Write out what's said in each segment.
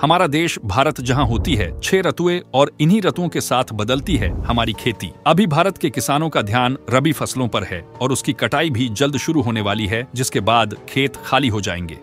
हमारा देश भारत जहां होती है 6 ऋतुएं और इन्हीं ऋतुओं के साथ बदलती है हमारी खेती। अभी भारत के किसानों का ध्यान रबी फसलों पर है और उसकी कटाई भी जल्द शुरू होने वाली है, जिसके बाद खेत खाली हो जाएंगे।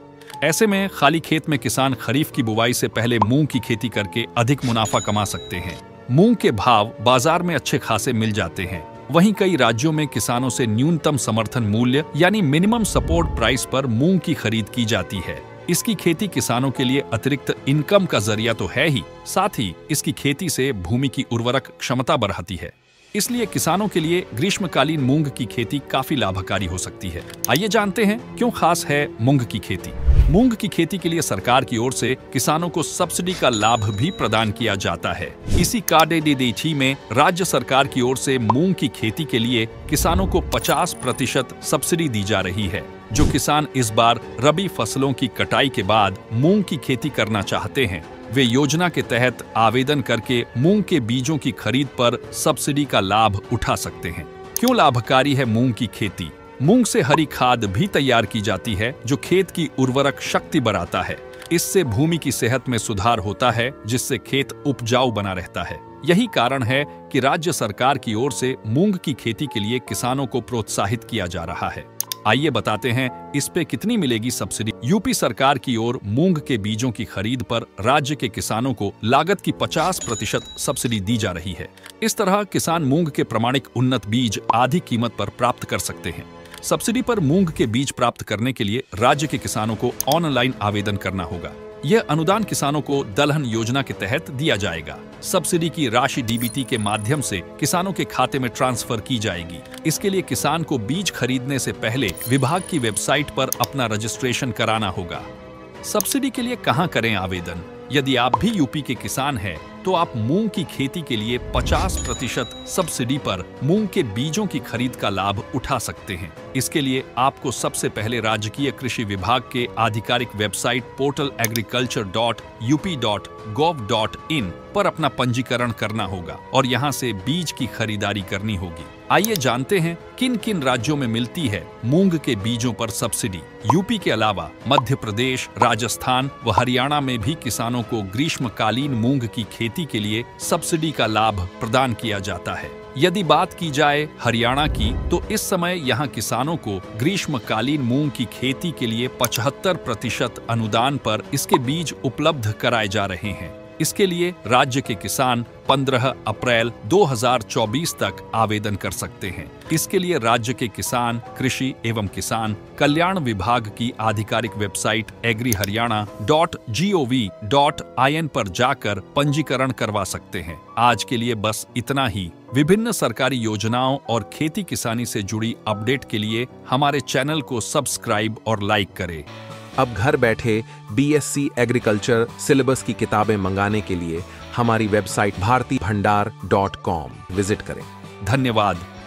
ऐसे में खाली खेत में किसान खरीफ की बुवाई से पहले मूंग की खेती करके अधिक मुनाफा कमा सकते हैं। मूंग के भाव बाजार में अच्छे खासे मिल जाते हैं। वहीं कई राज्यों में किसानों से न्यूनतम समर्थन मूल्य यानी मिनिमम सपोर्ट प्राइस पर मूंग की खरीद की जाती है। इसकी खेती किसानों के लिए अतिरिक्त इनकम का जरिया तो है ही, साथ ही इसकी खेती से भूमि की उर्वरक क्षमता बढ़ती है। इसलिए किसानों के लिए ग्रीष्मकालीन मूंग की खेती काफी लाभकारी हो सकती है। आइए जानते हैं क्यों खास है मूंग की खेती। मूंग की खेती के लिए सरकार की ओर से किसानों को सब्सिडी का लाभ भी प्रदान किया जाता है। इसी KDDT में राज्य सरकार की ओर से मूंग की खेती के लिए किसानों को 50% सब्सिडी दी जा रही है। जो किसान इस बार रबी फसलों की कटाई के बाद मूंग की खेती करना चाहते हैं, वे योजना के तहत आवेदन करके मूंग के बीजों की खरीद पर सब्सिडी का लाभ उठा सकते हैं। क्यों लाभकारी है मूंग की खेती? मूंग से हरी खाद भी तैयार की जाती है, जो खेत की उर्वरक शक्ति बढ़ाता है। इससे भूमि की सेहत में सुधार होता है, जिससे खेत उपजाऊ बना रहता है। यही कारण है कि राज्य सरकार की ओर से मूंग की खेती के लिए किसानों को प्रोत्साहित किया जा रहा है। आइए बताते हैं इस पे कितनी मिलेगी सब्सिडी। यूपी सरकार की ओर मूंग के बीजों की खरीद पर राज्य के किसानों को लागत की 50% सब्सिडी दी जा रही है। इस तरह किसान मूंग के प्रमाणिक उन्नत बीज आधी कीमत पर प्राप्त कर सकते हैं। सब्सिडी पर मूंग के बीज प्राप्त करने के लिए राज्य के किसानों को ऑनलाइन आवेदन करना होगा। यह अनुदान किसानों को दलहन योजना के तहत दिया जाएगा। सब्सिडी की राशि DBT के माध्यम से किसानों के खाते में ट्रांसफर की जाएगी। इसके लिए किसान को बीज खरीदने से पहले विभाग की वेबसाइट पर अपना रजिस्ट्रेशन कराना होगा। सब्सिडी के लिए कहां करें आवेदन? यदि आप भी यूपी के किसान हैं, तो आप मूंग की खेती के लिए 50% सब्सिडी पर मूंग के बीजों की खरीद का लाभ उठा सकते हैं। इसके लिए आपको सबसे पहले राजकीय कृषि विभाग के आधिकारिक वेबसाइट पोर्टल agriculture.up.gov.in पर अपना पंजीकरण करना होगा और यहां से बीज की खरीदारी करनी होगी। आइए जानते हैं किन किन राज्यों में मिलती है मूंग के बीजों पर सब्सिडी। यूपी के अलावा मध्य प्रदेश, राजस्थान व हरियाणा में भी किसानों को ग्रीष्मकालीन मूंग की खेती के लिए सब्सिडी का लाभ प्रदान किया जाता है। यदि बात की जाए हरियाणा की, तो इस समय यहाँ किसानों को ग्रीष्मकालीन मूंग की खेती के लिए 75% अनुदान पर इसके बीज उपलब्ध कराए जा रहे हैं। इसके लिए राज्य के किसान 15 अप्रैल 2024 तक आवेदन कर सकते हैं। इसके लिए राज्य के किसान कृषि एवं किसान कल्याण विभाग की आधिकारिक वेबसाइट agriharyana.gov.in पर जाकर पंजीकरण करवा सकते हैं। आज के लिए बस इतना ही। विभिन्न सरकारी योजनाओं और खेती किसानी से जुड़ी अपडेट के लिए हमारे चैनल को सब्सक्राइब और लाइक करें। अब घर बैठे BSc एग्रीकल्चर सिलेबस की किताबें मंगाने के लिए हमारी वेबसाइट bhartibhandar.com विजिट करें। धन्यवाद।